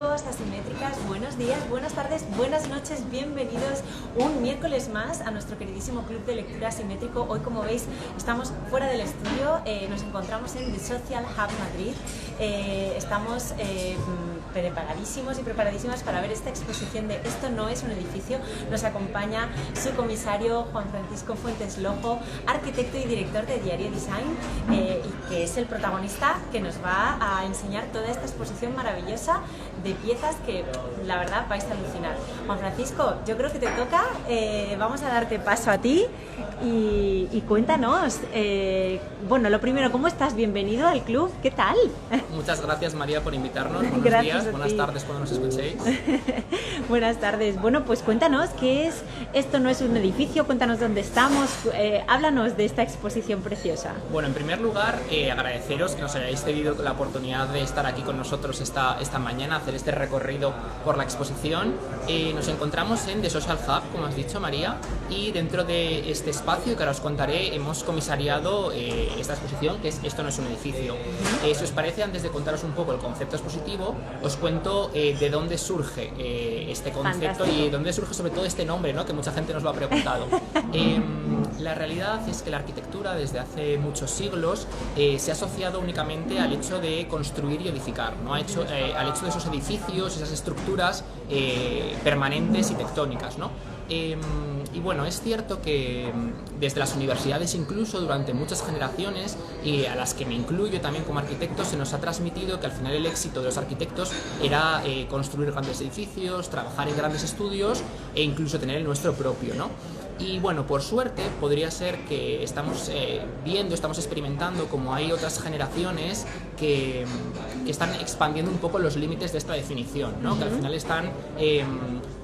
Asimétricas, buenos días, buenas tardes, buenas noches, bienvenidos un miércoles más a nuestro queridísimo Club de Lectura Asimétrico. Hoy, como veis, estamos fuera del estudio, nos encontramos en The Social Hub Madrid. Estamos preparadísimos y preparadísimas para ver esta exposición de Esto no es un edificio. Nos acompaña su comisario Juan Francisco Fuentes Lojo, arquitecto y director de Diario Design, y que es el protagonista que nos va a enseñar toda esta exposición maravillosa de piezas que la verdad vais a alucinar. Juan Francisco, yo creo que te toca, vamos a darte paso a ti y cuéntanos, bueno, lo primero, ¿cómo estás? Bienvenido al club, ¿qué tal? Muchas gracias, María, por invitarnos. Buenos Gracias días, buenas tardes cuando nos escuchéis. Buenas tardes. Bueno, pues cuéntanos, ¿qué es Esto no es un edificio? Cuéntanos dónde estamos, háblanos de esta exposición preciosa. Bueno, en primer lugar, agradeceros que nos hayáis cedido la oportunidad de estar aquí con nosotros esta mañana, hacer este recorrido por la exposición. Nos encontramos en The Social Hub, como has dicho, María, y dentro de este espacio que ahora os contaré, hemos comisariado esta exposición, que es Esto no es un edificio. Si os parece, antes de contaros un poco el concepto expositivo, os cuento de dónde surge este concepto. Fantástico. Y de dónde surge sobre todo este nombre, ¿no? Que mucha gente nos lo ha preguntado. La realidad es que la arquitectura desde hace muchos siglos se ha asociado únicamente al hecho de construir y edificar, ¿no? Al hecho de esos edificios, esas estructuras permanentes y tectónicas, ¿no? Y bueno, es cierto que desde las universidades, incluso durante muchas generaciones, y a las que me incluyo también como arquitecto, se nos ha transmitido que al final el éxito de los arquitectos era construir grandes edificios, trabajar en grandes estudios e incluso tener el nuestro propio, ¿no? Y bueno, por suerte podría ser que estamos estamos experimentando como hay otras generaciones que están expandiendo un poco los límites de esta definición, ¿no? Que al final están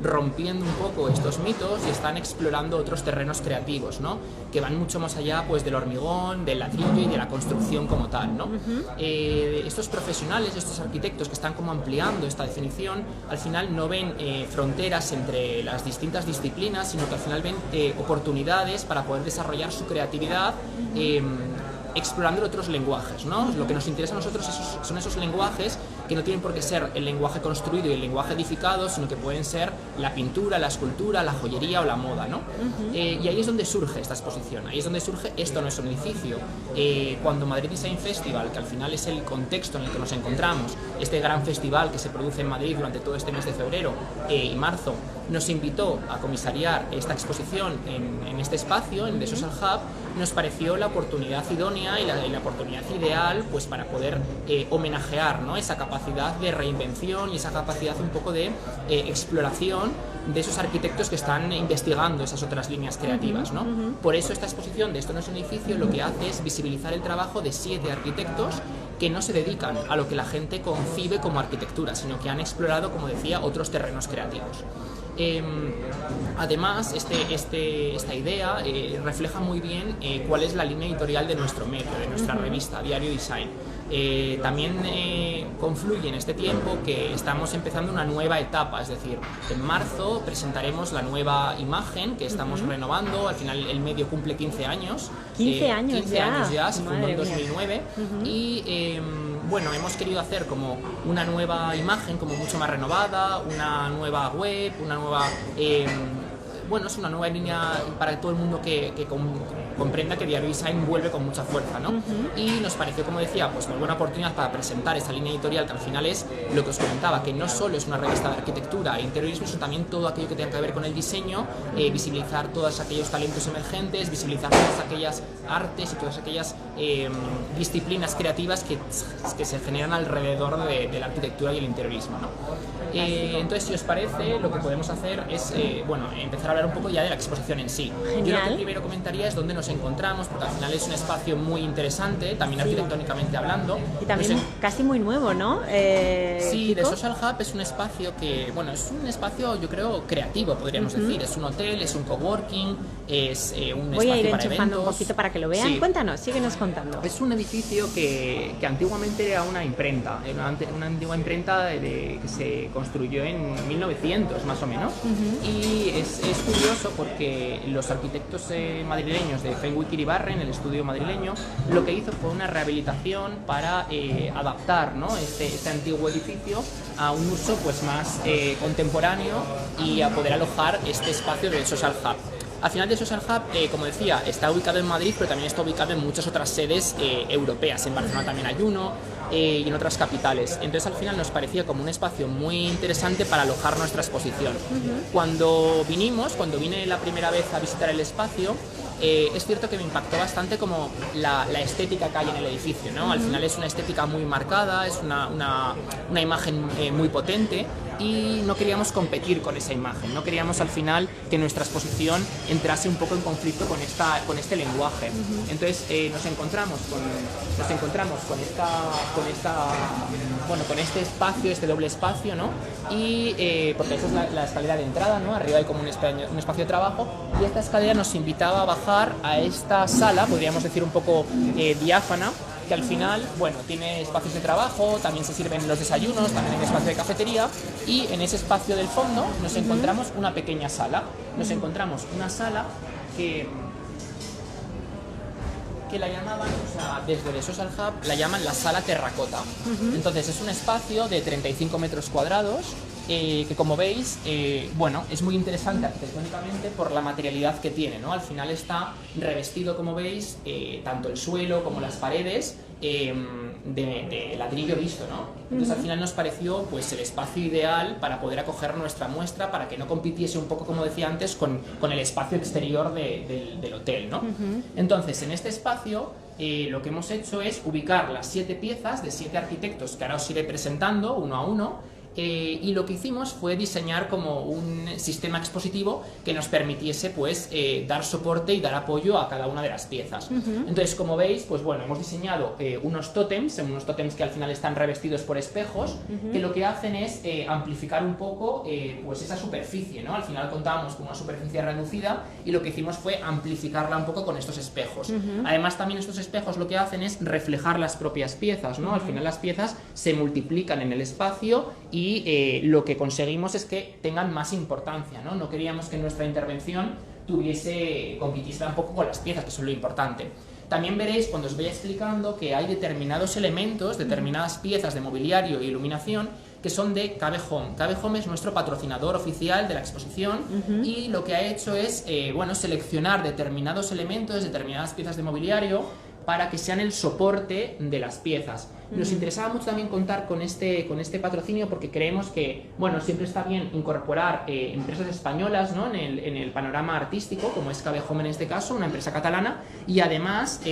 rompiendo un poco estos mitos y están explorando otros terrenos creativos, ¿no? Que van mucho más allá, pues, del hormigón, del ladrillo y de la construcción como tal, ¿no? Estos profesionales, estos arquitectos que están como ampliando esta definición, al final no ven fronteras entre las distintas disciplinas, sino que al final ven oportunidades para poder desarrollar su creatividad explorando otros lenguajes, ¿no? Lo que nos interesa a nosotros son esos lenguajes que no tienen por qué ser el lenguaje construido y el lenguaje edificado, sino que pueden ser la pintura, la escultura, la joyería o la moda, ¿no? Y ahí es donde surge esta exposición, ahí es donde surge Esto no es un edificio. Cuando Madrid Design Festival, que al final es el contexto en el que nos encontramos, este gran festival que se produce en Madrid durante todo este mes de febrero y marzo, nos invitó a comisariar esta exposición en este espacio, en The Social Hub, nos pareció la oportunidad idónea y la oportunidad ideal, pues, para poder homenajear, ¿no? Esa capacidad de reinvención y esa capacidad un poco de exploración de esos arquitectos que están investigando esas otras líneas creativas, ¿no? Por eso esta exposición de Esto no es un edificio lo que hace es visibilizar el trabajo de 7 arquitectos que no se dedican a lo que la gente concibe como arquitectura, sino que han explorado, como decía, otros terrenos creativos. Además, esta idea refleja muy bien cuál es la línea editorial de nuestro medio, de nuestra revista Diario Design. También confluye en este tiempo que estamos empezando una nueva etapa, es decir, en marzo presentaremos la nueva imagen que estamos renovando. Al final el medio cumple 15 años. 15 años 15 ya. años ya, se fundó en Madre 2009 y bueno, hemos querido hacer como una nueva imagen, como mucho más renovada, una nueva web, una nueva... bueno, es una nueva línea para todo el mundo que comprenda que Diario Design vuelve con mucha fuerza, ¿no? Y nos pareció, como decía, pues una buena oportunidad para presentar esta línea editorial que al final es lo que os comentaba, que no solo es una revista de arquitectura e interiorismo, sino también todo aquello que tenga que ver con el diseño, visibilizar todos aquellos talentos emergentes, visibilizar todas aquellas artes y todas aquellas disciplinas creativas que se generan alrededor de la arquitectura y el interiorismo, ¿no? Entonces, si os parece, lo que podemos hacer es, bueno, empezar a hablar un poco ya de la exposición en sí. Genial. Yo lo que primero comentaría es dónde nos encontramos, porque al final es un espacio muy interesante, también arquitectónicamente hablando. Y también casi muy nuevo, ¿no? Sí, Kiko. The Social Hub es un espacio que, bueno, es un espacio, yo creo, creativo, podríamos decir. Es un hotel, es un coworking, es un Voy a ir espacio para enchufando eventos. un poquito para que lo vean. Sí. Cuéntanos, síguenos contando. Es un edificio que antiguamente era una imprenta, una antigua imprenta que se construyó en 1900 más o menos. Y es curioso porque los arquitectos madrileños de Fenwick Iribarren, el estudio madrileño, lo que hizo fue una rehabilitación para adaptar, ¿no?, este antiguo edificio a un uso pues más contemporáneo y a poder alojar este espacio del Social Hub. Al final de Social Hub, como decía, está ubicado en Madrid, pero también está ubicado en muchas otras sedes europeas. En Barcelona también hay uno y en otras capitales. Entonces al final nos parecía como un espacio muy interesante para alojar nuestra exposición. Cuando vine la primera vez a visitar el espacio, es cierto que me impactó bastante como la estética que hay en el edificio, ¿no? Al final es una estética muy marcada, es una imagen muy potente, y no queríamos competir con esa imagen, no queríamos al final que nuestra exposición entrase un poco en conflicto con este lenguaje. Entonces nos encontramos con este espacio, este doble espacio, ¿no? Y porque esa es la escalera de entrada, ¿no? Arriba hay como un espacio de trabajo, y esta escalera nos invitaba a bajar a esta sala, podríamos decir un poco diáfana, que al final, bueno, tiene espacios de trabajo, también se sirven los desayunos, también hay espacio de cafetería, y en ese espacio del fondo nos encontramos una pequeña sala. Nos encontramos una sala que la llamaban, o sea, desde The Social Hub la llaman la sala terracota. Entonces es un espacio de 35 metros cuadrados que, como veis, bueno, es muy interesante arquitectónicamente por la materialidad que tiene, ¿no? Al final está revestido, como veis, tanto el suelo como las paredes de ladrillo visto, ¿no? Entonces al final nos pareció pues el espacio ideal para poder acoger nuestra muestra, para que no compitiese un poco, como decía antes, con el espacio exterior del hotel, ¿no? Entonces en este espacio lo que hemos hecho es ubicar las 7 piezas de 7 arquitectos que ahora os iré presentando uno a uno. Y lo que hicimos fue diseñar como un sistema expositivo que nos permitiese pues dar soporte y dar apoyo a cada una de las piezas. Entonces, como veis, pues bueno, hemos diseñado unos tótems que al final están revestidos por espejos, que lo que hacen es amplificar un poco pues esa superficie, ¿no? Al final contábamos con una superficie reducida y lo que hicimos fue amplificarla un poco con estos espejos. Además, también estos espejos lo que hacen es reflejar las propias piezas, ¿no? Al final las piezas se multiplican en el espacio y lo que conseguimos es que tengan más importancia, ¿no? No queríamos que nuestra intervención compitiese un poco con las piezas, que eso es lo importante. También veréis, cuando os voy explicando, que hay determinados elementos, determinadas piezas de mobiliario e iluminación que son de KB Home. KB Home es nuestro patrocinador oficial de la exposición y lo que ha hecho es bueno, seleccionar determinados elementos, determinadas piezas de mobiliario para que sean el soporte de las piezas. Nos interesaba mucho también contar con este patrocinio porque creemos que, bueno, siempre está bien incorporar empresas españolas, ¿no?, en el panorama artístico, como es KB Home en este caso, una empresa catalana, y además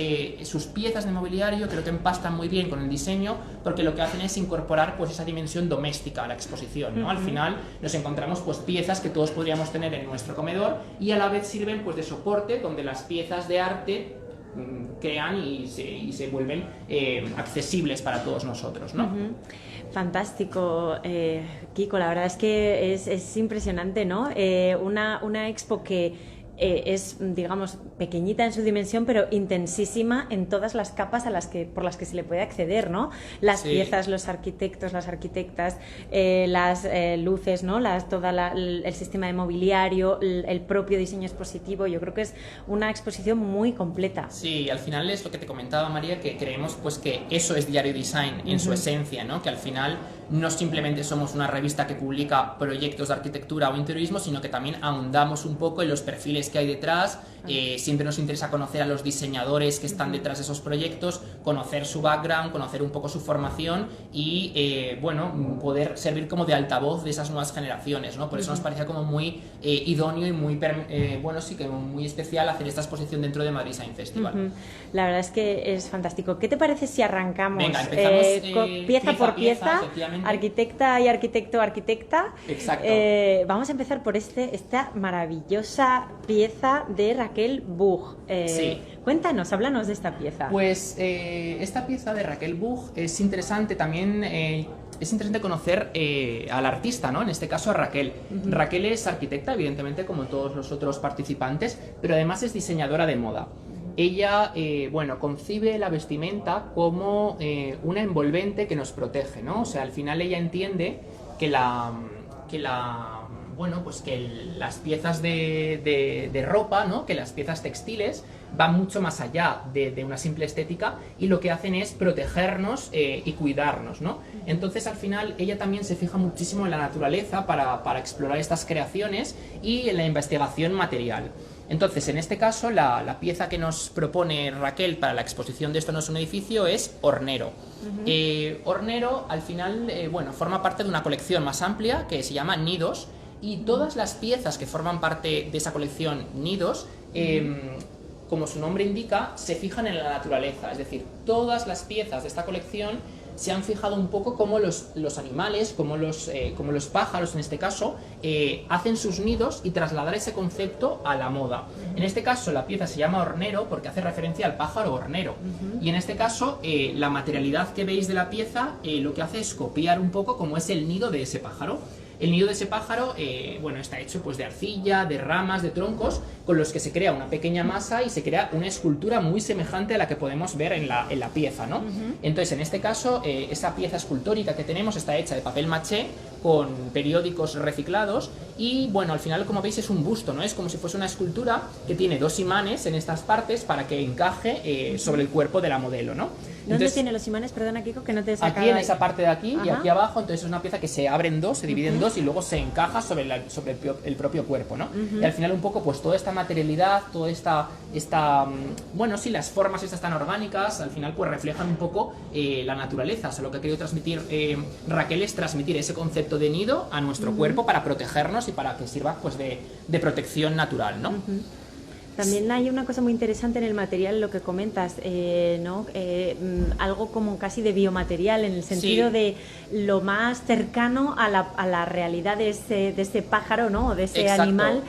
sus piezas de mobiliario creo que empastan muy bien con el diseño, porque lo que hacen es incorporar pues esa dimensión doméstica a la exposición, ¿no? Al final nos encontramos pues piezas que todos podríamos tener en nuestro comedor y a la vez sirven pues de soporte donde las piezas de arte crean y se vuelven accesibles para todos nosotros, ¿no? Fantástico, Kiko, la verdad es que es impresionante, ¿no? Una expo que es, digamos, pequeñita en su dimensión, pero intensísima en todas las capas por las que se le puede acceder, ¿no? Las piezas, los arquitectos, las arquitectas, las luces, ¿no? El sistema de mobiliario, el propio diseño expositivo. Yo creo que es una exposición muy completa. Sí, al final es lo que te comentaba, María, que creemos pues que eso es Diario Design en su esencia, ¿no? Que al final no simplemente somos una revista que publica proyectos de arquitectura o interiorismo, sino que también ahondamos un poco en los perfiles que hay detrás. Siempre nos interesa conocer a los diseñadores que están detrás de esos proyectos, conocer su background, conocer un poco su formación y bueno, poder servir como de altavoz de esas nuevas generaciones, ¿no? Por eso nos parecía como muy idóneo y muy bueno, sí, que muy especial hacer esta exposición dentro de Madrid Design Festival. La verdad es que es fantástico. ¿Qué te parece si arrancamos? Venga, empezamos pieza por pieza, arquitecta y arquitecta? Exacto. Vamos a empezar por esta maravillosa pieza de Raquel Bug. Sí. Cuéntanos, háblanos de esta pieza. Pues esta pieza de Raquel Bug es interesante también. Es interesante conocer al artista, ¿no? En este caso a Raquel. Raquel es arquitecta, evidentemente, como todos los otros participantes, pero además es diseñadora de moda. Ella, bueno, concibe la vestimenta como una envolvente que nos protege, ¿no? O sea, al final ella entiende que bueno, pues que las piezas de ropa, ¿no?, que las piezas textiles va mucho más allá de una simple estética y lo que hacen es protegernos y cuidarnos, ¿no? Entonces al final ella también se fija muchísimo en la naturaleza para explorar estas creaciones y en la investigación material. Entonces, en este caso, la pieza que nos propone Raquel para la exposición de Esto no es un edificio es Hornero. Hornero, al final, bueno, forma parte de una colección más amplia que se llama Nidos, y todas las piezas que forman parte de esa colección Nidos, como su nombre indica, se fijan en la naturaleza. Es decir, todas las piezas de esta colección se han fijado un poco cómo los animales, como los pájaros en este caso, hacen sus nidos y trasladar ese concepto a la moda. En este caso la pieza se llama hornero porque hace referencia al pájaro hornero. Y en este caso la materialidad que veis de la pieza lo que hace es copiar un poco cómo es el nido de ese pájaro. El nido de ese pájaro, bueno, está hecho pues de arcilla, de ramas, de troncos, con los que se crea una pequeña masa y se crea una escultura muy semejante a la que podemos ver en la pieza, ¿no? Entonces, en este caso, esa pieza escultórica que tenemos está hecha de papel maché con periódicos reciclados y, bueno, al final, como veis, es un busto, ¿no? Es como si fuese una escultura que tiene dos imanes en estas partes para que encaje sobre el cuerpo de la modelo, ¿no? ¿Dónde tiene los imanes? Perdona, Kiko, que no te he sacado. Aquí en esa parte de aquí y aquí abajo, entonces es una pieza que se abre en dos, se divide en dos y luego se encaja sobre el propio cuerpo, ¿no? Y al final un poco pues toda esta materialidad, toda esta bueno, sí, las formas estas tan orgánicas, al final pues reflejan un poco la naturaleza. O sea, lo que ha querido transmitir Raquel es transmitir ese concepto de nido a nuestro cuerpo para protegernos y para que sirva pues de protección natural, ¿no? También hay una cosa muy interesante en el material, lo que comentas, ¿no? Algo como casi de biomaterial, en el sentido de lo más cercano a la realidad de ese pájaro, ¿no? O de ese animal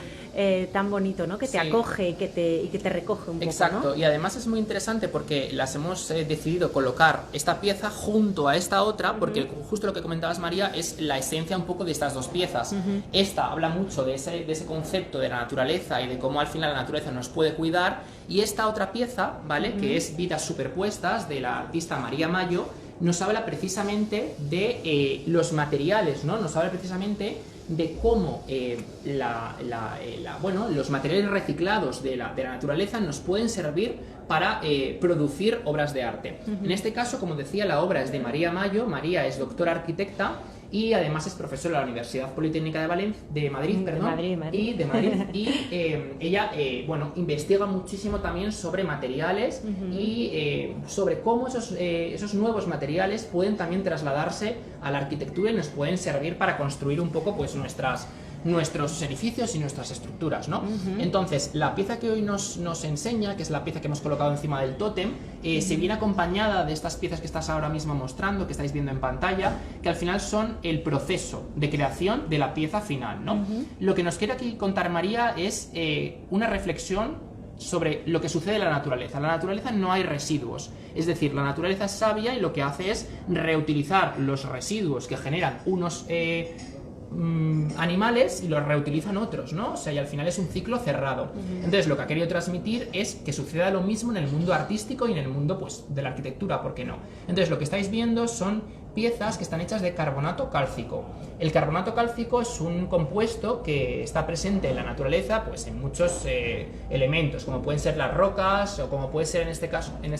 tan bonito, ¿no? Que te acoge y que te recoge un poco, exacto, ¿no? Y además es muy interesante porque las hemos decidido colocar esta pieza junto a esta otra, porque justo lo que comentabas, María, es la esencia un poco de estas dos piezas. Esta habla mucho de ese concepto de la naturaleza y de cómo al final la naturaleza nos puede cuidar, y esta otra pieza, ¿vale? Que es Vidas superpuestas, de la artista María Mayo, nos habla precisamente de los materiales, ¿no? Nos habla precisamente de cómo bueno, los materiales reciclados de la naturaleza nos pueden servir para producir obras de arte. En este caso, como decía, la obra es de María Mayo. María es doctora arquitecta y además es profesora de la Universidad Politécnica de Madrid, y ella bueno, investiga muchísimo también sobre materiales y sobre cómo esos nuevos materiales pueden también trasladarse a la arquitectura y nos pueden servir para construir un poco pues nuestros edificios y nuestras estructuras, ¿no? Entonces, la pieza que hoy nos enseña, que es la pieza que hemos colocado encima del tótem, se viene acompañada de estas piezas que estás ahora mismo mostrando, que estáis viendo en pantalla, que al final son el proceso de creación de la pieza final, ¿no? Lo que nos quiere aquí contar María es una reflexión sobre lo que sucede en la naturaleza. En la naturaleza no hay residuos, es decir, la naturaleza es sabia y lo que hace es reutilizar los residuos que generan unos animales y los reutilizan otros, ¿no? O sea, y al final es un ciclo cerrado. Entonces, lo que ha querido transmitir es que suceda lo mismo en el mundo artístico y en el mundo, pues, de la arquitectura, ¿por qué no? Entonces, lo que estáis viendo son piezas que están hechas de carbonato cálcico. El carbonato cálcico es un compuesto que está presente en la naturaleza, pues en muchos elementos, como pueden ser las rocas o como puede ser en este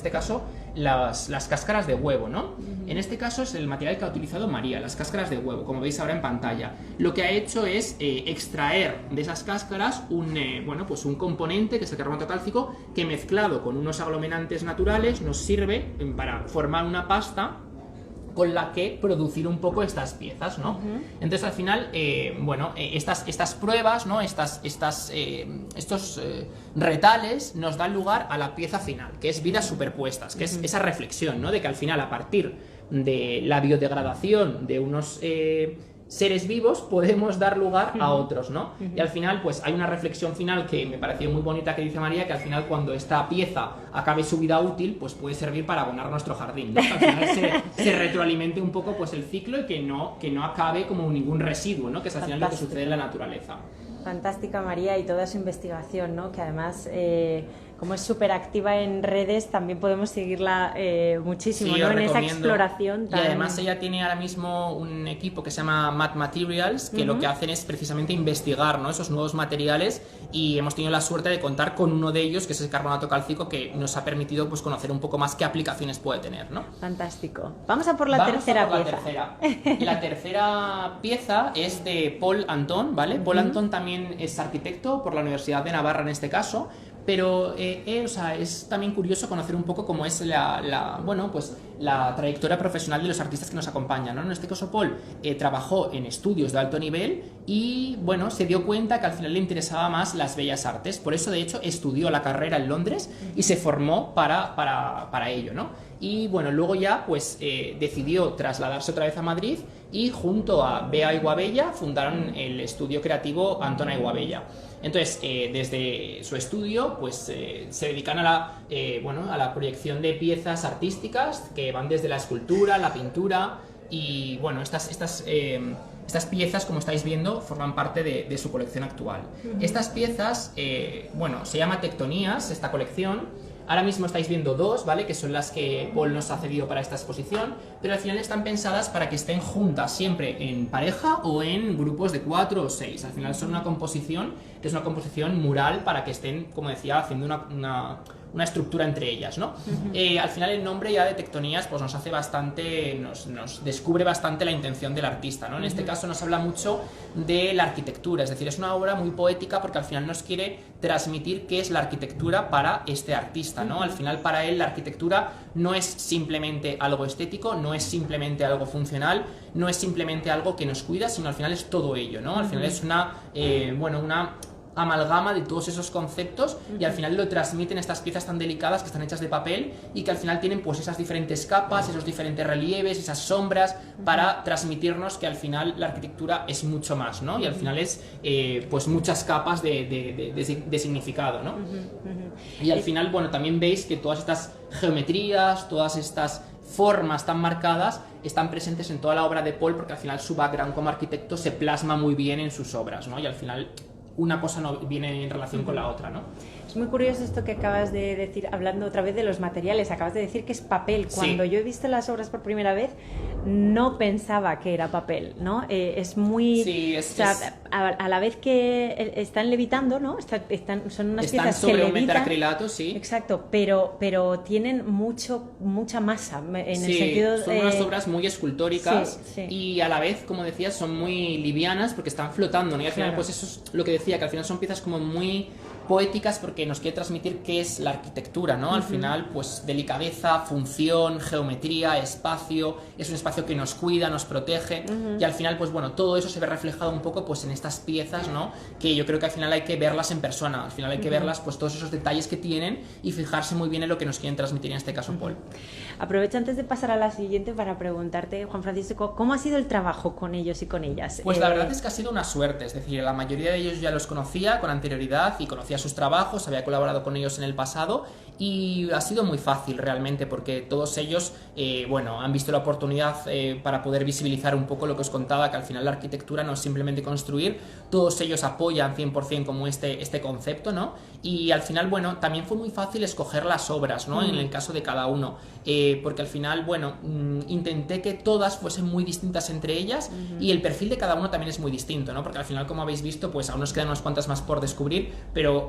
caso las cáscaras de huevo, ¿no? En este caso es el material que ha utilizado María, las cáscaras de huevo, como veis ahora en pantalla. Lo que ha hecho es extraer de esas cáscaras bueno, pues un componente que es el carbonato cálcico, que mezclado con unos aglutinantes naturales nos sirve para formar una pasta con la que producir un poco estas piezas, ¿no? Entonces al final, bueno, estas pruebas, ¿no? Estos retales nos dan lugar a la pieza final, que es Vidas superpuestas, que es esa reflexión, ¿no? De que al final, a partir de la biodegradación de unos seres vivos, podemos dar lugar a otros, ¿no? Y al final, pues hay una reflexión final que me pareció muy bonita que dice María, que al final cuando esta pieza acabe su vida útil, pues puede servir para abonar nuestro jardín, ¿no? Que al final se retroalimente un poco pues el ciclo y que no acabe como ningún residuo, ¿no? Que es al final lo que sucede en la naturaleza. Fantástica María y toda su investigación, ¿no? Que además, como es súper activa en redes, también podemos seguirla muchísimo, Sí, ¿no? os En esa recomiendo. exploración tan... Y además ella tiene ahora mismo un equipo que se llama Math Materials, que lo que hacen es precisamente investigar, ¿no? Esos nuevos materiales, y hemos tenido la suerte de contar con uno de ellos, que es el carbonato cálcico, que nos ha permitido pues conocer un poco más qué aplicaciones puede tener, ¿no? Fantástico. Vamos a por la tercera pieza. La tercera pieza es de Paul Anton, ¿vale? Paul Anton también es arquitecto por la Universidad de Navarra en este caso, pero o sea, es también curioso conocer un poco cómo es bueno, pues la trayectoria profesional de los artistas que nos acompañan, ¿no? En este caso Paul trabajó en estudios de alto nivel y bueno, se dio cuenta que al final le interesaba más las bellas artes, por eso de hecho estudió la carrera en Londres y se formó para ello, ¿no? Y bueno, luego ya pues decidió trasladarse otra vez a Madrid y junto a Bea Iguabella fundaron el estudio creativo Antona Iguabella. Entonces, desde su estudio, pues se dedican a la proyección de piezas artísticas que van desde la escultura, la pintura y bueno, estas piezas, como estáis viendo, forman parte de su colección actual. Estas piezas, se llama Tectonías, esta colección. Ahora mismo estáis viendo dos, ¿vale? Que son las que Paul nos ha cedido para esta exposición, pero al final están pensadas para que estén juntas siempre en pareja o en grupos de 4 o 6. Al final son una composición que es una composición mural para que estén, como decía, haciendo una estructura entre ellas, ¿no? Al final el nombre ya de Tectonías pues nos hace bastante, nos descubre bastante la intención del artista, ¿no? En este caso nos habla mucho de la arquitectura, es decir, es una obra muy poética porque al final nos quiere transmitir qué es la arquitectura para este artista, ¿no? Al final para él la arquitectura no es simplemente algo estético, no es simplemente algo funcional, no es simplemente algo que nos cuida, sino al final es todo ello, ¿no? Al final es una amalgama de todos esos conceptos y al final lo transmiten estas piezas tan delicadas que están hechas de papel y que al final tienen pues esas diferentes capas, esos diferentes relieves, esas sombras para transmitirnos que al final la arquitectura es mucho más, ¿no? Y al final es pues muchas capas de significado, ¿no? Y al final, bueno, también veis que todas estas geometrías, todas estas formas tan marcadas están presentes en toda la obra de Paul porque al final su background como arquitecto se plasma muy bien en sus obras, ¿no? Y al final una cosa no viene en relación con la otra, ¿no? Es muy curioso esto que acabas de decir, hablando otra vez de los materiales. Acabas de decir que es papel. Cuando yo he visto las obras por primera vez, no pensaba que era papel, ¿no? Es muy... Sí, a la vez que están levitando, ¿no? Son unas piezas sobre que un levitan. metacrilato, sí. Exacto, pero tienen mucha masa, en el sentido... son unas obras muy escultóricas sí. y a la vez, como decías, son muy livianas porque están flotando, ¿no? Y al final, pues eso es lo que decía, que al final son piezas como muy poéticas porque nos quiere transmitir qué es la arquitectura, ¿no? Al final, pues delicadeza, función, geometría, espacio, es un espacio que nos cuida, nos protege y al final, pues bueno, todo eso se ve reflejado un poco pues en estas piezas, ¿no? Que yo creo que al final hay que verlas en persona, al final hay que verlas, pues todos esos detalles que tienen y fijarse muy bien en lo que nos quieren transmitir en este caso Paul. Aprovecho antes de pasar a la siguiente para preguntarte, Juan Francisco, ¿cómo ha sido el trabajo con ellos y con ellas? Pues la verdad es que ha sido una suerte, es decir, la mayoría de ellos ya los conocía con anterioridad y conocía sus trabajos, había colaborado con ellos en el pasado y ha sido muy fácil realmente porque todos ellos han visto la oportunidad para poder visibilizar un poco lo que os contaba, que al final la arquitectura no es simplemente construir, todos ellos apoyan 100% como este concepto, ¿no? Y al final, bueno, también fue muy fácil escoger las obras, ¿no? En el caso de cada uno, porque al final, intenté que todas fuesen muy distintas entre ellas y el perfil de cada uno también es muy distinto, ¿no? Porque al final, como habéis visto, pues aún nos quedan unas cuantas más por descubrir, pero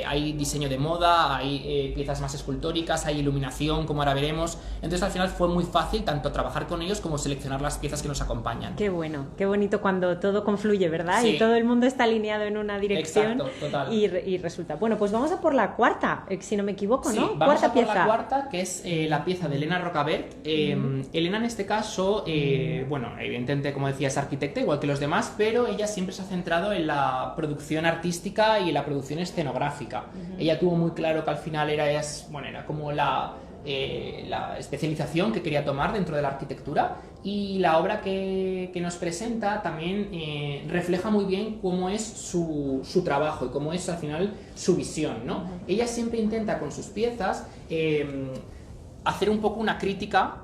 hay diseño de moda, hay piezas más escultóricas, hay iluminación, como ahora veremos. Entonces al final fue muy fácil tanto trabajar con ellos como seleccionar las piezas que nos acompañan. Qué bueno, qué bonito cuando todo confluye, ¿verdad? Sí. Y todo el mundo está alineado en una dirección. Exacto, total. Y resulta. Bueno, pues vamos a por la cuarta, si no me equivoco, ¿no? Sí, vamos Cuarta a por pieza. la cuarta, que es la pieza de Elena Rocabert. Elena en este caso, evidentemente, como decía, es arquitecta, igual que los demás, pero ella siempre se ha centrado en la producción artística y en la producción escenográfica. Ella tuvo muy claro que al final era como la especialización que quería tomar dentro de la arquitectura y la obra que nos presenta también refleja muy bien cómo es su trabajo y cómo es al final su visión, ¿no? Ella siempre intenta con sus piezas hacer un poco una crítica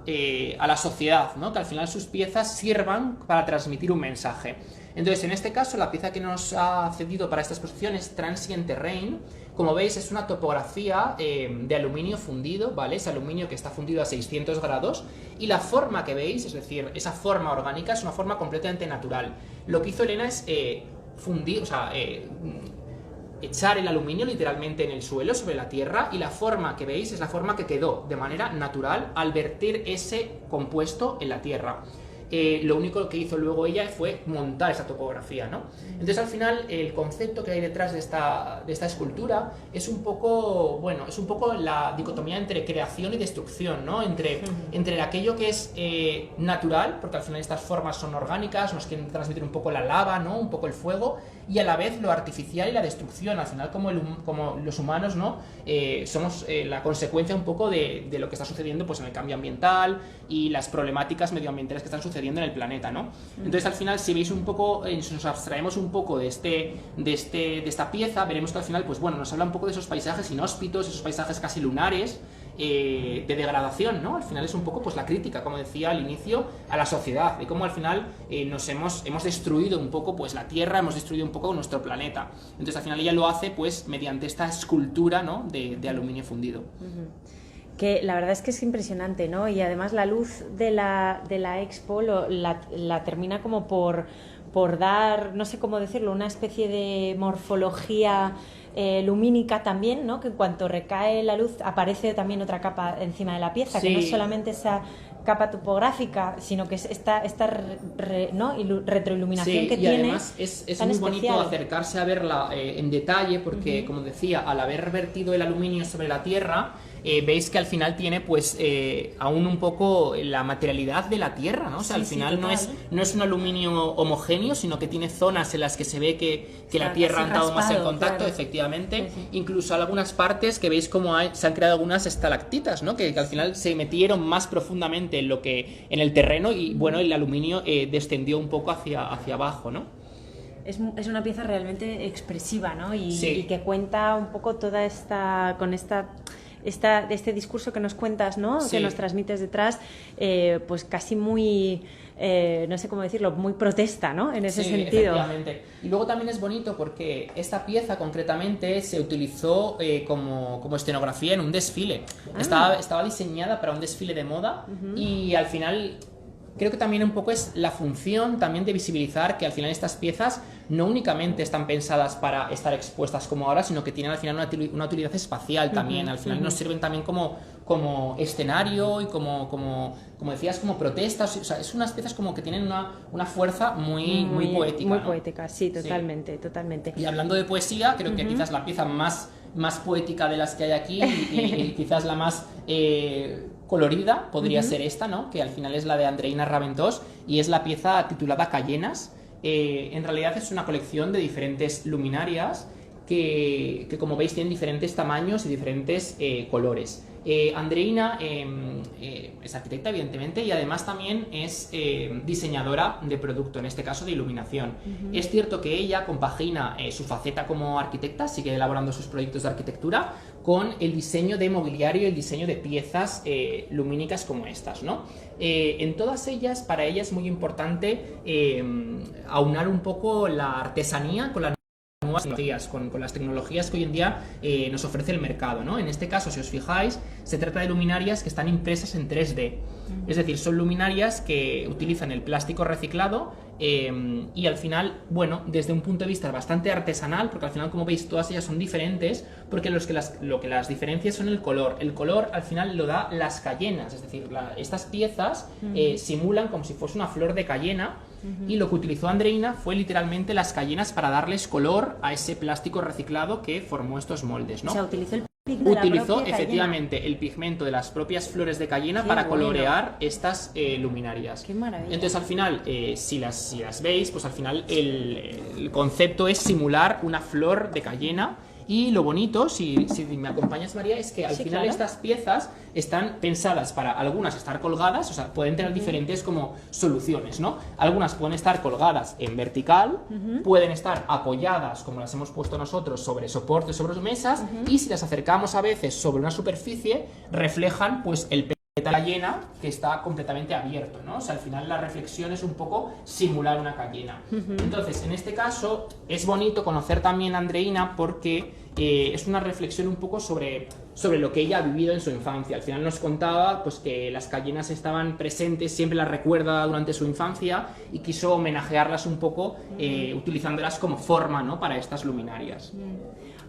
a la sociedad, ¿no? Que al final sus piezas sirvan para transmitir un mensaje. Entonces, en este caso, la pieza que nos ha cedido para esta exposición es Transient Terrain. Como veis, es una topografía de aluminio fundido, ¿vale? Es aluminio que está fundido a 600 grados y la forma que veis, es decir, esa forma orgánica es una forma completamente natural. Lo que hizo Elena es fundir, o sea, echar el aluminio literalmente en el suelo, sobre la tierra, y la forma que veis es la forma que quedó de manera natural al verter ese compuesto en la tierra. Lo único que hizo luego ella fue montar esa topografía, ¿no? Entonces, al final, el concepto que hay detrás de esta escultura es un poco, bueno, es un poco la dicotomía entre creación y destrucción, ¿no? Entre aquello que es natural, porque al final estas formas son orgánicas, nos quieren transmitir un poco la lava, ¿no? Un poco el fuego, y a la vez lo artificial y la destrucción. Al final, como los humanos, ¿no? Somos la consecuencia un poco de lo que está sucediendo, pues, en el cambio ambiental y las problemáticas medioambientales que están sucediendo en el planeta, ¿no? Entonces, al final, si veis un poco, si nos abstraemos un poco de esta pieza, veremos que al final, pues bueno, nos habla un poco de esos paisajes inhóspitos, esos paisajes casi lunares, de degradación, ¿no? Al final es un poco, pues, la crítica, como decía al inicio, a la sociedad, de cómo al final nos hemos destruido un poco, pues, la Tierra, hemos destruido un poco nuestro planeta. Entonces, al final ella lo hace, pues, mediante esta escultura, ¿no? de aluminio fundido. Que la verdad es que es impresionante, ¿no? Y además la luz de la expo la termina como por dar, no sé cómo decirlo, una especie de morfología lumínica también, ¿no? Que en cuanto recae la luz aparece también otra capa encima de la pieza, sí. Que no es solamente esa capa topográfica, sino que es esta ¿no? retroiluminación sí, que tiene. Además es muy especial. Bonito acercarse a verla en detalle, porque, como decía, al haber vertido el aluminio sobre la tierra, veis que al final tiene, pues, aún un poco la materialidad de la tierra, ¿no? O sea, sí, al final no es un aluminio homogéneo, sino que tiene zonas en las que se ve que la tierra ha entrado más en contacto, claro. Efectivamente. Sí. Incluso algunas partes que veis como se han creado algunas estalactitas, ¿no? Que al final se metieron más profundamente en el terreno y, bueno, el aluminio descendió un poco hacia abajo, ¿no? Es una pieza realmente expresiva, ¿no? Y que cuenta un poco toda este discurso que nos cuentas, ¿no? Sí. Que nos transmites detrás, pues casi muy, no sé cómo decirlo, muy protesta, ¿no? En ese sentido. Efectivamente. Y luego también es bonito porque esta pieza concretamente se utilizó como escenografía en un desfile. Estaba diseñada para un desfile de moda y al final creo que también un poco es la función también de visibilizar que al final estas piezas no únicamente están pensadas para estar expuestas como ahora, sino que tienen al final una utilidad espacial también. Al final nos sirven también como escenario y como decías, como protestas. O sea, es unas piezas como que tienen una fuerza muy poética. Muy ¿no? poética, sí, totalmente. Y hablando de poesía, creo que quizás la pieza más poética de las que hay aquí y quizás la más colorida podría ser esta, ¿no? Que al final es la de Andreina Raventós y es la pieza titulada Cayenas. En realidad es una colección de diferentes luminarias que como veis tienen diferentes tamaños y diferentes colores. Andreina es arquitecta, evidentemente, y además también es diseñadora de producto, en este caso de iluminación. Es cierto que ella compagina su faceta como arquitecta, sigue elaborando sus proyectos de arquitectura, con el diseño de mobiliario y el diseño de piezas lumínicas como estas, ¿no? En todas ellas, para ella es muy importante aunar un poco la artesanía con la nuevas tecnologías, con las tecnologías que hoy en día nos ofrece el mercado, ¿no? En este caso, si os fijáis, se trata de luminarias que están impresas en 3D. Es decir, son luminarias que utilizan el plástico reciclado y al final, bueno, desde un punto de vista bastante artesanal, porque al final, como veis, todas ellas son diferentes, porque lo que las diferencia son el color. El color al final lo da las cayenas, es decir, estas piezas simulan como si fuese una flor de cayena. Y lo que utilizó Andreina fue literalmente las cayenas para darles color a ese plástico reciclado que formó estos moldes, ¿no? O sea, utilizó efectivamente el pigmento de las propias flores de cayena para colorear estas luminarias. Qué maravilla. Entonces, al final, si las veis, pues al final el concepto es simular una flor de cayena. Y lo bonito, si me acompañas, María, es que al final claro. Estas piezas están pensadas para algunas estar colgadas, o sea, pueden tener diferentes como soluciones, ¿no? Algunas pueden estar colgadas en vertical, pueden estar apoyadas, como las hemos puesto nosotros, sobre soportes, sobre mesas, y si las acercamos a veces sobre una superficie, reflejan pues el pétalo cayena que está completamente abierto, ¿no? O sea, al final la reflexión es un poco simular una cayena. Entonces, en este caso, es bonito conocer también a Andreina porque es una reflexión un poco sobre lo que ella ha vivido en su infancia. Al final nos contaba pues, que las cayenas estaban presentes, siempre las recuerda durante su infancia y quiso homenajearlas un poco utilizándolas como forma, ¿no? Para estas luminarias.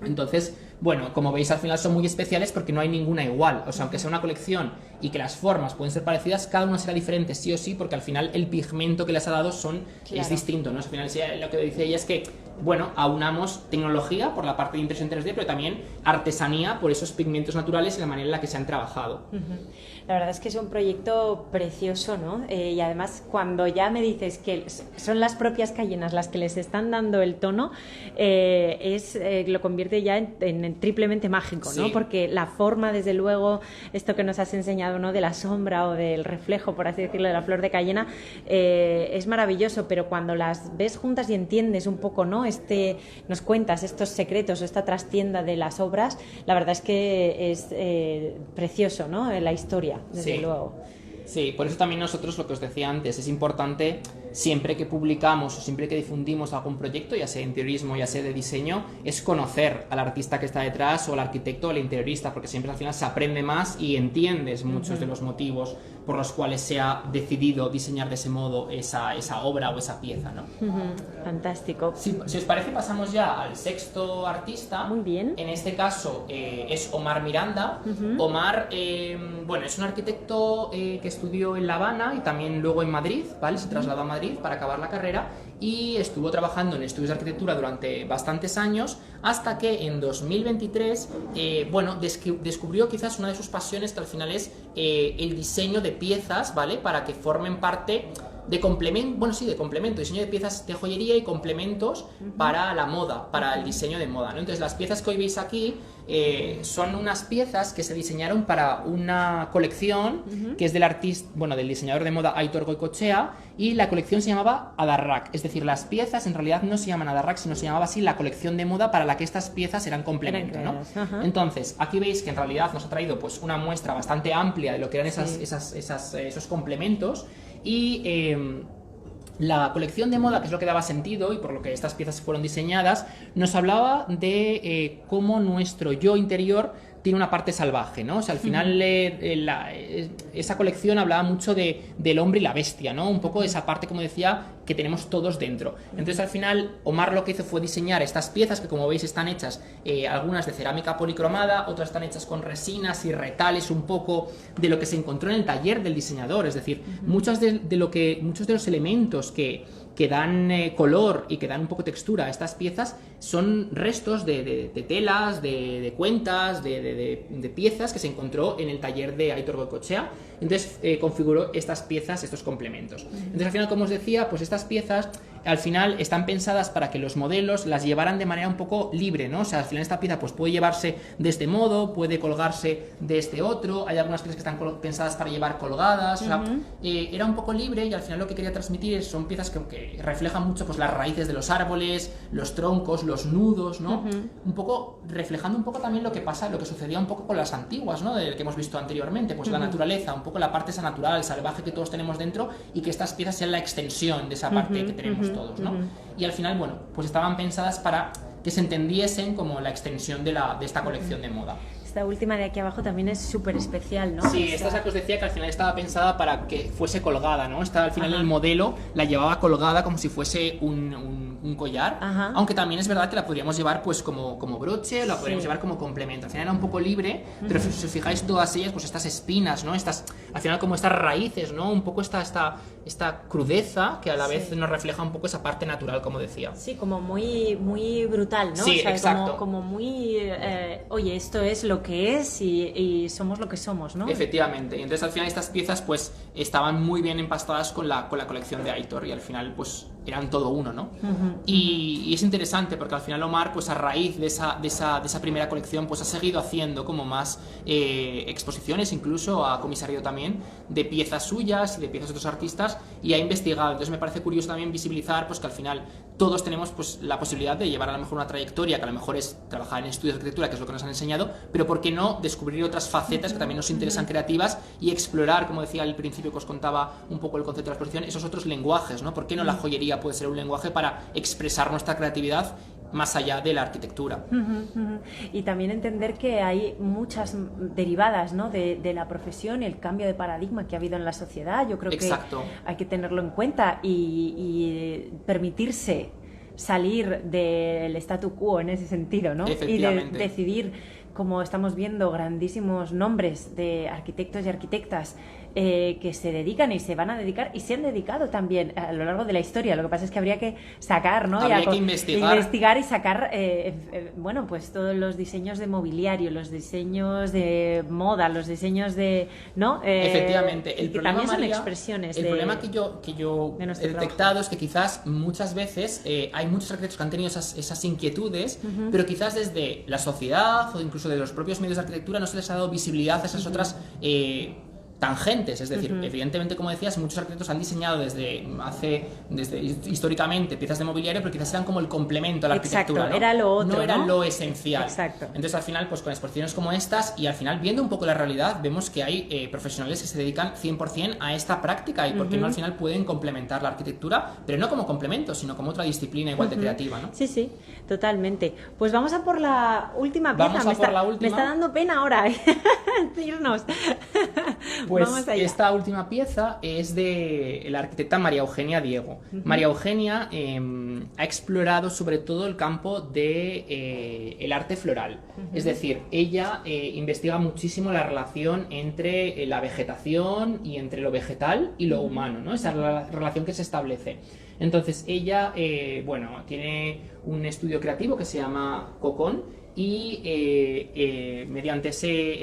Entonces, bueno, como veis al final son muy especiales porque no hay ninguna igual. O sea, aunque sea una colección y que las formas pueden ser parecidas, cada una será diferente sí o sí, porque al final el pigmento que les ha dado es distinto, ¿no? Al final lo que dice ella es que, bueno, aunamos tecnología por la parte de impresión 3D, pero también artesanía por esos pigmentos naturales y la manera en la que se han trabajado. La verdad es que es un proyecto precioso, ¿no? Y además, cuando ya me dices que son las propias cayenas las que les están dando el tono, lo convierte ya en triplemente mágico, ¿no? Sí. Porque la forma, desde luego, esto que nos has enseñado, ¿no? De la sombra o del reflejo, por así decirlo, de la flor de cayena, es maravilloso, pero cuando las ves juntas y entiendes un poco, ¿no? Nos cuentas estos secretos o esta trastienda de las obras, la verdad es que es precioso, ¿no? La historia, desde luego. Sí, por eso también nosotros, lo que os decía antes, es importante siempre que publicamos o siempre que difundimos algún proyecto, ya sea de interiorismo, ya sea de diseño, es conocer al artista que está detrás o al arquitecto o al interiorista, porque siempre al final se aprende más y entiendes muchos de los motivos por los cuales se ha decidido diseñar de ese modo esa obra o esa pieza, ¿no? Fantástico. Si os parece, pasamos ya al sexto artista. Muy bien. En este caso es Omar Miranda. Omar, bueno, es un arquitecto que estudió en La Habana y también luego en Madrid, ¿vale? Se trasladó a Madrid para acabar la carrera y estuvo trabajando en estudios de arquitectura durante bastantes años hasta que en 2023, bueno, descubrió quizás una de sus pasiones, que al final es el diseño de piezas, ¿vale? Para que formen parte de complemento, bueno, sí, de complemento, diseño de piezas de joyería y complementos para la moda, para el diseño de moda, ¿no? Entonces, las piezas que hoy veis aquí son unas piezas que se diseñaron para una colección que es del artista, bueno, del diseñador de moda Aitor Goicoechea, y la colección se llamaba Adarrak. Es decir, las piezas en realidad no se llaman Adarrak, sino se llamaba así la colección de moda para la que estas piezas eran complemento, ¿no? Entonces, aquí veis que en realidad nos ha traído pues una muestra bastante amplia de lo que eran esos complementos. Y la colección de moda, que es lo que daba sentido y por lo que estas piezas fueron diseñadas, nos hablaba de cómo nuestro yo interior tiene una parte salvaje, ¿no? O sea, al final esa colección hablaba mucho del hombre y la bestia, ¿no? Un poco de esa parte, como decía, que tenemos todos dentro. Entonces, al final, Omar lo que hizo fue diseñar estas piezas que, como veis, están hechas algunas de cerámica policromada, otras están hechas con resinas y retales un poco de lo que se encontró en el taller del diseñador. Es decir, muchos de los elementos que dan color y que dan un poco textura a estas piezas son restos de telas, de cuentas, de piezas que se encontró en el taller de Aitor Goicoechea. Entonces configuró estas piezas, estos complementos. Entonces, al final, como os decía, pues estas piezas al final están pensadas para que los modelos las llevaran de manera un poco libre, ¿no? O sea, al final esta pieza pues puede llevarse de este modo, puede colgarse de este otro, hay algunas piezas que están pensadas para llevar colgadas, o sea, era un poco libre, y al final lo que quería transmitir son piezas que reflejan mucho pues las raíces de los árboles, los troncos, los nudos, ¿no? Un poco reflejando un poco también lo que sucedía un poco con las antiguas, ¿no? Que hemos visto anteriormente, pues la naturaleza, un poco la parte esa natural, salvaje que todos tenemos dentro, y que estas piezas sean la extensión de esa parte que tenemos todos, ¿no? Y al final, bueno, pues estaban pensadas para que se entendiesen como la extensión de esta colección de moda. Esta última de aquí abajo también es súper especial, ¿no? Sí, esta es la que os decía, que al final estaba pensada para que fuese colgada, ¿no? Al final el modelo la llevaba colgada como si fuese un collar, aunque también es verdad que la podríamos llevar pues como broche, o la podríamos llevar como complemento. Al final era un poco libre, pero si os fijáis, todas ellas, pues estas espinas, ¿no? Al final como estas raíces, ¿no? Un poco esta crudeza que a la vez nos refleja un poco esa parte natural, como decía. Sí, como muy, muy brutal, ¿no? Sí, o sea, exacto. Como muy, oye, esto es lo que es y somos lo que somos, ¿no? Efectivamente. Y entonces al final estas piezas pues estaban muy bien empastadas con la colección de Aitor, y al final pues eran todo uno, ¿no? Y es interesante porque al final Omar, pues a raíz de esa primera colección, pues ha seguido haciendo como más exposiciones, incluso ha comisariado también de piezas suyas y de piezas de otros artistas, y ha investigado. Entonces me parece curioso también visibilizar pues que al final todos tenemos pues la posibilidad de llevar a lo mejor una trayectoria que a lo mejor es trabajar en estudios de arquitectura, que es lo que nos han enseñado, pero ¿por qué no descubrir otras facetas que también nos interesan creativas y explorar, como decía al principio que os contaba un poco el concepto de la exposición, esos otros lenguajes, ¿no? ¿Por qué no la joyería puede ser un lenguaje para expresar nuestra creatividad más allá de la arquitectura? Y también entender que hay muchas derivadas, ¿no? de la profesión, el cambio de paradigma que ha habido en la sociedad. Yo creo Exacto. que hay que tenerlo en cuenta y permitirse salir del statu quo en ese sentido, ¿no? Y decidir, como estamos viendo, grandísimos nombres de arquitectos y arquitectas que se dedican y se van a dedicar y se han dedicado también a lo largo de la historia. Lo que pasa es que habría que sacar, ¿no? Habría que investigar y sacar, bueno, pues todos los diseños de mobiliario, los diseños de moda, los diseños de, ¿no? Efectivamente. El que problema, también son María, expresiones. El problema que yo he detectado trabajo es que quizás muchas veces hay muchos arquitectos que han tenido esas inquietudes, pero quizás desde la sociedad o incluso de los propios medios de arquitectura no se les ha dado visibilidad a esas otras tangentes, es decir, evidentemente, como decías, muchos arquitectos han diseñado desde históricamente piezas de mobiliario, pero quizás eran como el complemento a la arquitectura, ¿no? Era lo otro, no era lo esencial. Exacto. Entonces, al final, pues con exposiciones como estas y al final viendo un poco la realidad, vemos que hay profesionales que se dedican 100% a esta práctica y por qué no al final pueden complementar la arquitectura, pero no como complemento, sino como otra disciplina igual de creativa, ¿no? Sí, sí, totalmente. Pues vamos a por la última pieza. Vamos a por la última. Me está dando pena ahora irnos. Pues Vamos allá. Esta última pieza es de la arquitecta María Eugenia Diego. María Eugenia ha explorado sobre todo el campo de el arte floral. Es decir, ella investiga muchísimo la relación entre la vegetación y entre lo vegetal y lo humano, ¿no? Esa relación que se establece. Entonces ella, bueno, tiene un estudio creativo que se llama Cocón, y mediante ese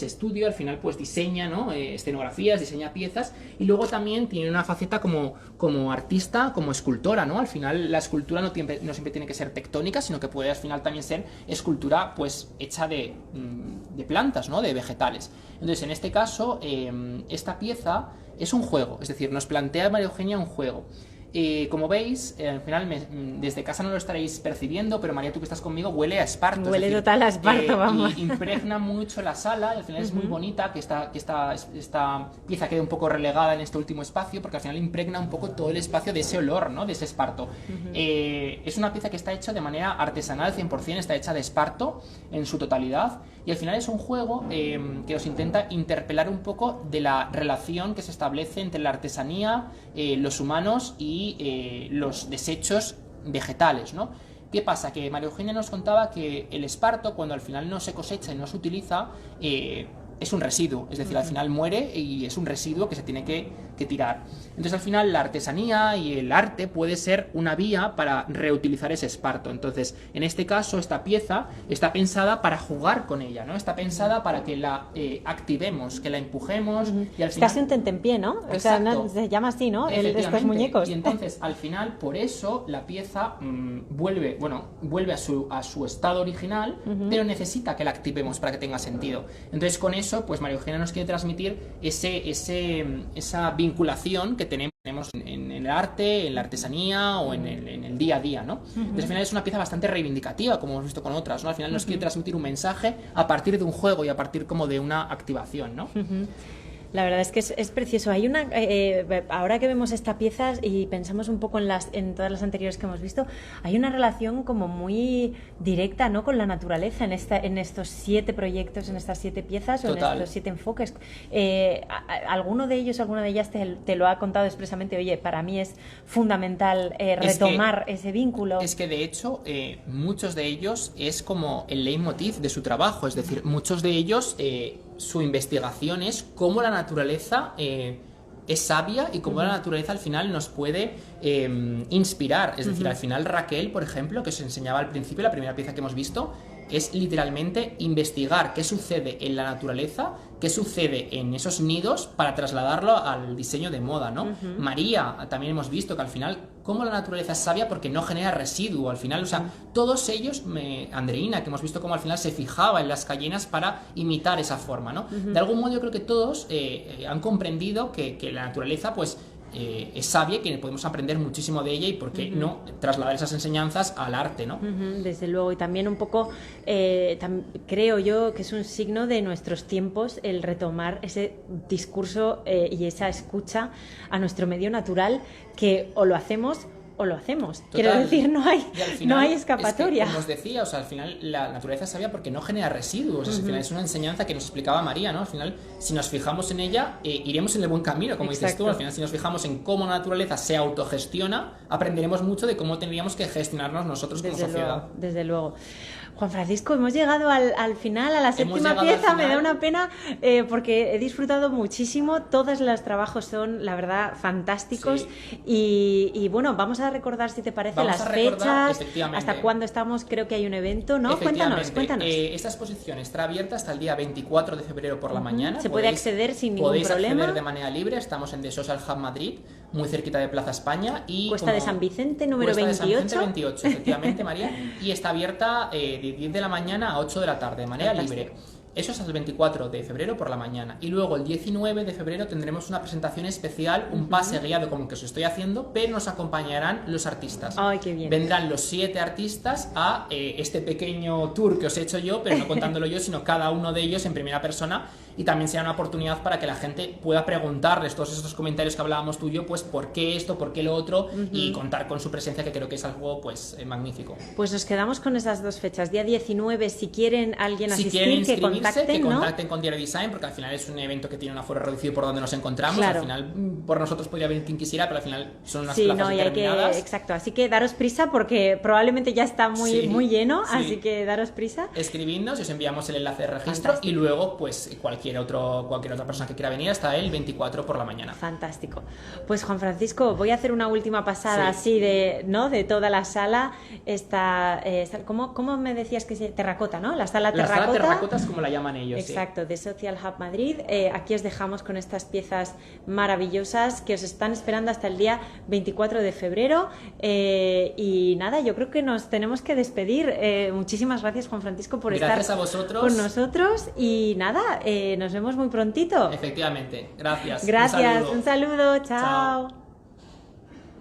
estudio al final pues diseña, ¿no? Escenografías, diseña piezas, y luego también tiene una faceta como artista, como escultora, ¿no? Al final la escultura no siempre tiene que ser tectónica, sino que puede al final también ser escultura pues hecha de plantas, ¿no? De vegetales. Entonces en este caso esta pieza es un juego, es decir, nos plantea María Eugenia un juego. Como veis, al final desde casa no lo estaréis percibiendo, pero María, tú que estás conmigo, huele a esparto. Huele total a esparto, vamos. Y impregna mucho la sala, y al final es muy bonita que esta pieza quede un poco relegada en este último espacio, porque al final impregna un poco todo el espacio de ese olor, ¿no? De ese esparto. Es una pieza que está hecha de manera artesanal, 100%, está hecha de esparto en su totalidad, y al final es un juego que os intenta interpelar un poco de la relación que se establece entre la artesanía, los humanos y los desechos vegetales, ¿no? ¿Qué pasa? Que María Eugenia nos contaba que el esparto, cuando al final no se cosecha y no se utiliza, es un residuo, es decir, al final muere y es un residuo que se tiene que tirar. Entonces al final la artesanía y el arte puede ser una vía para reutilizar ese esparto. Entonces en este caso esta pieza está pensada para jugar con ella, ¿no? Está pensada para que la activemos, que la empujemos y al final... Es casi un tentempié, ¿no? O sea, se llama así, ¿no? Estos muñecos. Y entonces al final por eso la pieza vuelve a su estado original, pero necesita que la activemos para que tenga sentido. Entonces con eso pues María Eugenia nos quiere transmitir esa vinculación que tenemos en el arte, en la artesanía o en el día a día, ¿no? Entonces al final es una pieza bastante reivindicativa, como hemos visto con otras, ¿no? Al final nos quiere transmitir un mensaje a partir de un juego y a partir como de una activación, ¿no? La verdad es que es precioso. Hay una ahora que vemos esta pieza y pensamos un poco en todas las anteriores que hemos visto, hay una relación como muy directa, ¿no? Con la naturaleza en estos 7 proyectos, en estas 7 piezas. Total. O en estos 7 enfoques. Alguna de ellas te lo ha contado expresamente. Oye, para mí es fundamental retomar ese vínculo. Es que de hecho muchos de ellos es como el leitmotiv de su trabajo, es decir, muchos de ellos su investigación es cómo la naturaleza es sabia y cómo la naturaleza al final nos puede inspirar. Es decir, al final Raquel, por ejemplo, que os enseñaba al principio, la primera pieza que hemos visto, es literalmente investigar qué sucede en la naturaleza, qué sucede en esos nidos para trasladarlo al diseño de moda, ¿no? María, también hemos visto que al final, cómo la naturaleza es sabia porque no genera residuo, al final, o sea, todos ellos, Andreina, que hemos visto cómo al final se fijaba en las cayenas para imitar esa forma, ¿no? De algún modo yo creo que todos han comprendido que la naturaleza, pues, es sabia y que podemos aprender muchísimo de ella y por qué no trasladar esas enseñanzas al arte, ¿no? Desde luego, y también un poco creo yo que es un signo de nuestros tiempos el retomar ese discurso y esa escucha a nuestro medio natural, que o lo hacemos o lo hacemos. Total. Quiero decir, no hay escapatoria. Es que, como os decía, o sea, al final la naturaleza es sabia porque no genera residuos. Al final es una enseñanza que nos explicaba María, ¿no? Al final, si nos fijamos en ella, iremos en el buen camino, como dices tú. Al final, si nos fijamos en cómo la naturaleza se autogestiona, aprenderemos mucho de cómo tendríamos que gestionarnos nosotros como sociedad. Desde luego. Juan Francisco, hemos llegado al final, a la séptima pieza. Me da una pena porque he disfrutado muchísimo. Todos los trabajos son, la verdad, fantásticos. Sí. Y bueno, vamos a recordar, si te parece, las fechas, hasta cuándo estamos. Creo que hay un evento, ¿no? Cuéntanos. Esta exposición estará abierta hasta el día 24 de febrero por la mañana. Se puede acceder sin ningún problema. Podéis acceder de manera libre. Estamos en The Social Hub Madrid, muy cerquita de Plaza España. Y Cuesta de San Vicente, número 28. Cuesta de San Vicente 28, efectivamente, María. Y está abierta de 10 de la mañana a 8 de la tarde, de manera libre. Eso es hasta el 24 de febrero por la mañana. Y luego el 19 de febrero tendremos una presentación especial, un pase guiado como el que os estoy haciendo, pero nos acompañarán los artistas. ¡Ay, qué bien! Vendrán los 7 artistas a este pequeño tour que os he hecho yo, pero no contándolo yo, sino cada uno de ellos en primera persona. Y también será una oportunidad para que la gente pueda preguntarles todos esos comentarios que hablábamos tú y yo, pues por qué esto, por qué lo otro, y contar con su presencia, que creo que es algo pues magnífico. Pues nos quedamos con esas dos fechas. Día 19, si quieren alguien asistir, que contacten con Diario Design, porque al final es un evento que tiene un aforo reducido por donde nos encontramos. Claro. Al final, por nosotros podría venir quien quisiera, pero al final son unas plazas determinadas. Exacto, así que daros prisa porque probablemente ya está muy lleno, así que daros prisa. Escribidnos y os enviamos el enlace de registro. Fantástico. Y luego, pues cualquier otra persona que quiera venir hasta el 24 por la mañana. Fantástico. Pues Juan Francisco, voy a hacer una última pasada así de toda la sala. ¿Cómo me decías que se terracota, ¿no? La sala terracota. La sala terracota es como la llaman ellos. Exacto, de Social Hub Madrid. Aquí os dejamos con estas piezas maravillosas que os están esperando hasta el día 24 de febrero. Y nada, yo creo que nos tenemos que despedir. Muchísimas gracias, Juan Francisco, por estar a vosotros. Con nosotros. Y nada, nos vemos muy prontito. Efectivamente, gracias. Gracias, un saludo. Chao.